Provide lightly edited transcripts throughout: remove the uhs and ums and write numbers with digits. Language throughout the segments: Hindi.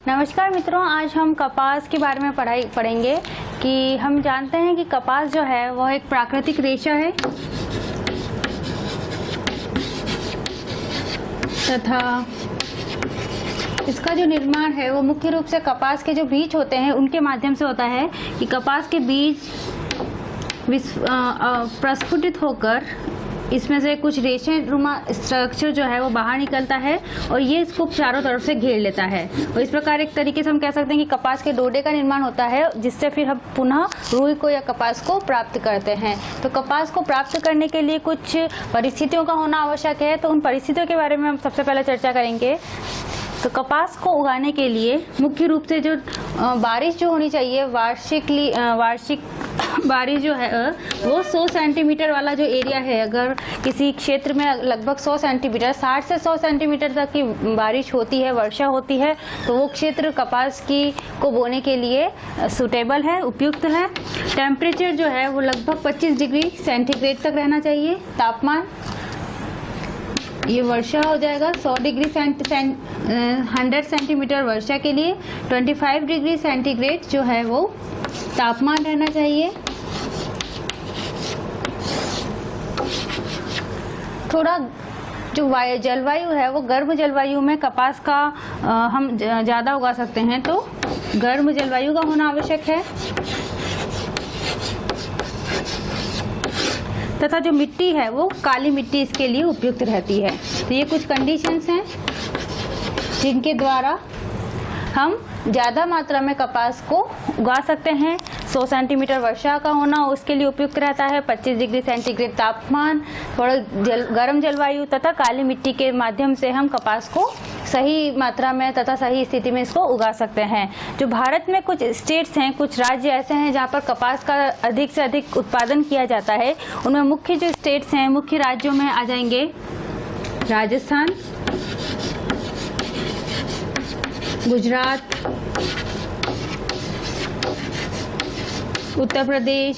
नमस्कार मित्रों, आज हम कपास के बारे में पढ़ेंगे कि हम जानते हैं कि कपास जो है वह एक प्राकृतिक रेशा है तथा इसका जो निर्माण है वो मुख्य रूप से कपास के जो बीज होते हैं उनके माध्यम से होता है कि कपास के बीज प्रस्फुटित होकर इसमें से कुछ रेशेनुमा स्ट्रक्चर जो है वो बाहर निकलता है और ये इसको चारों तरफ से घेर लेता है। और इस प्रकार एक तरीके से हम कह सकते हैं कि कपास के डोडे का निर्माण होता है, जिससे फिर हम पुनः रुई को या कपास को प्राप्त करते हैं। तो कपास को प्राप्त करने के लिए कुछ परिस्थितियों का होना आवश्यक है, तो उन परिस्थितियों के बारे में हम सबसे पहले चर्चा करेंगे। तो कपास को उगाने के लिए मुख्य रूप से जो बारिश जो होनी चाहिए, वार्षिक बारिश जो है वो 100 सेंटीमीटर वाला जो एरिया है, अगर किसी क्षेत्र में लगभग 100 सेंटीमीटर 60 से 100 सेंटीमीटर तक की बारिश होती है, वर्षा होती है, तो वो क्षेत्र कपास को बोने के लिए सूटेबल है, उपयुक्त है। टेम्परेचर जो है वो लगभग 25 डिग्री सेंटीग्रेड तक रहना चाहिए। तापमान, ये वर्षा हो जाएगा 100 डिग्री 100 सेंटीमीटर वर्षा के लिए 25 डिग्री सेंटीग्रेड जो है वो तापमान रहना चाहिए। थोड़ा जो जलवायु है वो गर्म जलवायु में कपास का हम ज़्यादा उगा सकते हैं, तो गर्म जलवायु का होना आवश्यक है। तथा जो मिट्टी है वो काली मिट्टी इसके लिए उपयुक्त रहती है। तो ये कुछ कंडीशंस हैं जिनके द्वारा हम ज़्यादा मात्रा में कपास को उगा सकते हैं। 100 सेंटीमीटर वर्षा का होना उसके लिए उपयुक्त रहता है, 25 डिग्री सेंटीग्रेड तापमान, थोड़ा गर्म जलवायु तथा काली मिट्टी के माध्यम से हम कपास को सही मात्रा में तथा सही स्थिति में इसको उगा सकते हैं। जो भारत में कुछ स्टेट्स हैं, कुछ राज्य ऐसे हैं जहाँ पर कपास का अधिक से अधिक उत्पादन किया जाता है। उनमें मुख्य जो स्टेट्स हैं, मुख्य राज्यों में आ जाएंगे राजस्थान, गुजरात, उत्तर प्रदेश,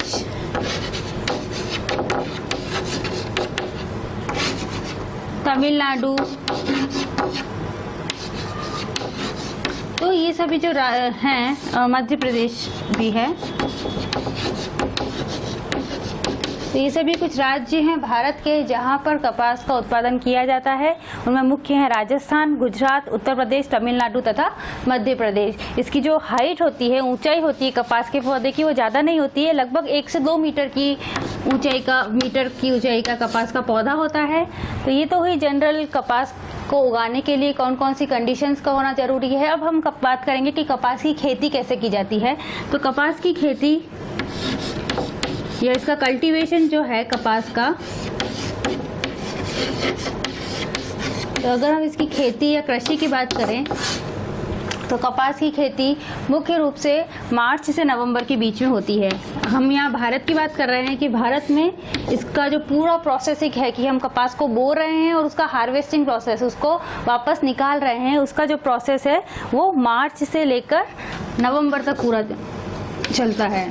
तमिलनाडु। तो ये सभी जो हैं, मध्य प्रदेश भी है। तो ये सभी कुछ राज्य हैं भारत के जहाँ पर कपास का उत्पादन किया जाता है। उनमें मुख्य हैं राजस्थान, गुजरात, उत्तर प्रदेश, तमिलनाडु तथा मध्य प्रदेश। इसकी जो हाइट होती है, ऊंचाई होती है कपास के पौधे की, वो ज़्यादा नहीं होती है, लगभग 1 से 2 मीटर की ऊंचाई का कपास का पौधा होता है। तो ये तो हुई जनरल कपास को उगाने के लिए कौन कौन सी कंडीशंस का होना जरूरी है। अब हम बात करेंगे कि कपास की खेती कैसे की जाती है। तो कपास की खेती या इसका कल्टीवेशन जो है कपास का, तो अगर हम इसकी खेती या कृषि की बात करें तो कपास की खेती मुख्य रूप से मार्च से नवंबर के बीच में होती है। हम यहाँ भारत की बात कर रहे हैं कि भारत में इसका जो पूरा प्रोसेसिंग है कि हम कपास को बो रहे हैं और उसका हार्वेस्टिंग प्रोसेस, उसको वापस निकाल रहे हैं, उसका जो प्रोसेस है वो मार्च से लेकर नवंबर तक पूरा चलता है।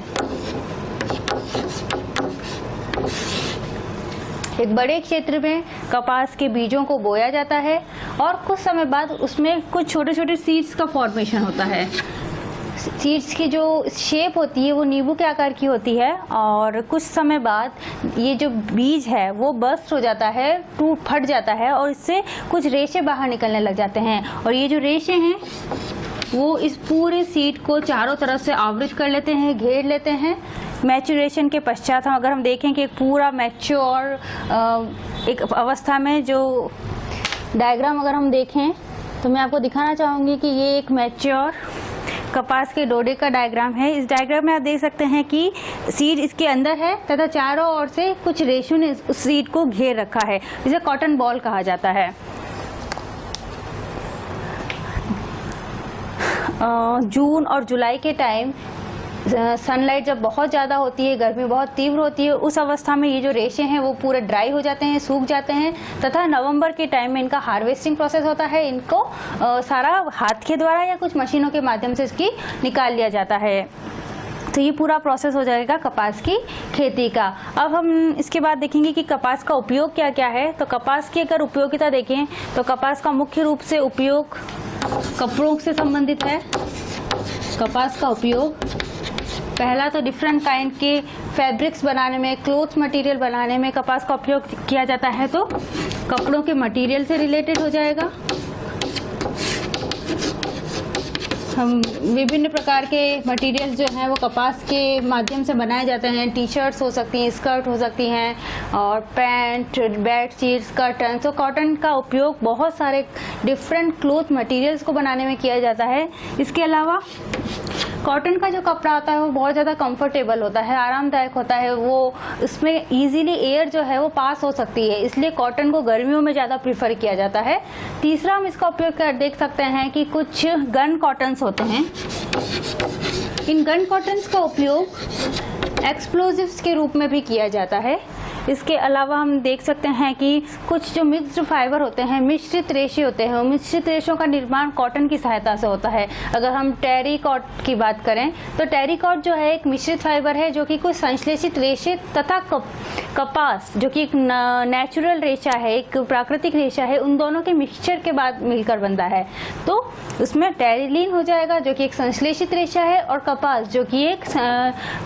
एक बड़े क्षेत्र में कपास के बीजों को बोया जाता है और कुछ समय बाद उसमें कुछ छोटे छोटे सीड्स का फॉर्मेशन होता है। सीड्स की जो शेप होती है वो नींबू के आकार की होती है और कुछ समय बाद ये जो बीज है वो बस्ट हो जाता है, फट जाता है और इससे कुछ रेशे बाहर निकलने लग जाते हैं। और ये जो रेशे हैं वो इस पूरे सीड को चारों तरफ से आवृत कर लेते हैं, घेर लेते हैं। मैच्योरेशन के पश्चात अगर हम देखें कि एक पूरा मैच्योर एक अवस्था में जो डायग्राम अगर हम देखें तो मैं आपको दिखाना चाहूँगी कि ये एक मैच्योर कपास के डोडे का डायग्राम है। इस डायग्राम में आप देख सकते हैं कि सीड इसके अंदर है तथा चारों ओर से कुछ रेशों ने उस सीड को घेर रखा है, जिसे कॉटन बॉल कहा जाता है। जून और जुलाई के टाइम सनलाइट जब बहुत ज़्यादा होती है, गर्मी बहुत तीव्र होती है, उस अवस्था में ये जो रेशे हैं वो पूरे ड्राई हो जाते हैं, सूख जाते हैं। तथा नवंबर के टाइम में इनका हार्वेस्टिंग प्रोसेस होता है। इनको सारा हाथ के द्वारा या कुछ मशीनों के माध्यम से इसकी निकाल लिया जाता है। तो ये पूरा प्रोसेस हो जाएगा कपास की खेती का। अब हम इसके बाद देखेंगे कि कपास का उपयोग क्या क्या है। तो कपास की अगर उपयोगिता देखें तो कपास का मुख्य रूप से उपयोग कपड़ों से संबंधित है कपास का उपयोग। पहला तो डिफरेंट काइंड के फैब्रिक्स बनाने में, क्लोथ मटेरियल बनाने में कपास का उपयोग किया जाता है, तो कपड़ों के मटेरियल से रिलेटेड हो जाएगा। हम विभिन्न प्रकार के मटेरियल जो हैं वो कपास के माध्यम से बनाए जाते हैं। टी शर्ट्स हो सकती हैं, स्कर्ट हो सकती हैं, और पैंट, बेडशीट्स, कर्टन। तो कॉटन का उपयोग बहुत सारे डिफरेंट क्लोथ मटेरियल्स को बनाने में किया जाता है। इसके अलावा कॉटन का जो कपड़ा होता है वो बहुत ज़्यादा कंफर्टेबल होता है, आरामदायक होता है। वो इसमें इजीली एयर जो है वो पास हो सकती है, इसलिए कॉटन को गर्मियों में ज़्यादा प्रीफर किया जाता है। तीसरा हम इसका उपयोग कर देख सकते हैं कि कुछ गन कॉटन्स होते हैं। इन गन कॉटन्स का उपयोग एक्सप्लोजिव्स के रूप में भी किया जाता है। इसके अलावा हम देख सकते हैं कि कुछ जो मिक्स्ड फाइबर होते हैं, मिश्रित रेशे होते हैं, मिश्रित रेशों का निर्माण कॉटन की सहायता से होता है। अगर हम टेरिकॉट की बात करें तो टेरिकॉट जो है एक मिश्रित फाइबर है जो कि कुछ संश्लेषित रेशे तथा कपास जो कि एक नेचुरल रेशा है, एक प्राकृतिक रेशा है, उन दोनों के मिक्सचर के बाद मिलकर बनता है। तो उसमें टेरिलीन हो जाएगा जो कि एक संश्लेषित रेशा है, और कपास जो कि एक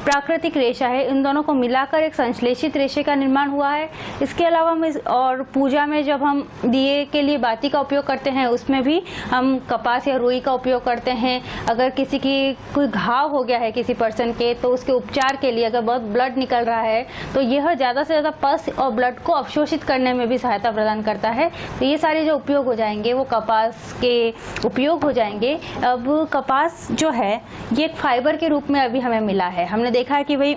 प्राकृतिक रेशा है। इन दोनों को मिलाकर एक संश्लेषित रेशे का निर्माण हुआ है। इसके अलावा और पूजा में जब हम दिए के लिए बाती का उपयोग करते हैं उसमें भी हम कपास या रुई का उपयोग करते हैं। अगर किसी की कोई घाव हो गया है किसी पर्सन के, तो उसके उपचार के लिए अगर बहुत ब्लड निकल रहा है तो यह ज़्यादा से ज़्यादा पस और ब्लड को अवशोषित करने में भी सहायता प्रदान करता है। तो ये सारे जो उपयोग हो जाएंगे वो कपास के उपयोग हो जाएंगे। अब कपास जो है ये एक फाइबर के रूप में अभी हमें मिला है। हमने देखा है कि भाई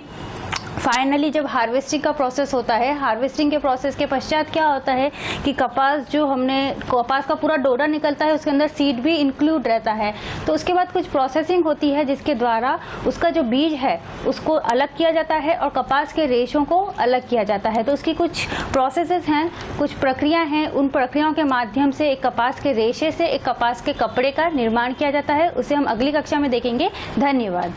फाइनली जब हार्वेस्टिंग का प्रोसेस होता है, हार्वेस्टिंग के प्रोसेस के पश्चात क्या होता है कि कपास का पूरा डोरा निकलता है, उसके अंदर सीड भी इंक्लूड रहता है। तो उसके बाद कुछ प्रोसेसिंग होती है जिसके द्वारा उसका जो बीज है उसको अलग किया जाता है और कपास के रेशों को अलग किया जाता है। तो उसकी कुछ प्रोसेसेस हैं, कुछ प्रक्रियाएं हैं। उन प्रक्रियाओं के माध्यम से एक कपास के रेशे से एक कपास के कपड़े का निर्माण किया जाता है। उसे हम अगली कक्षा में देखेंगे। धन्यवाद।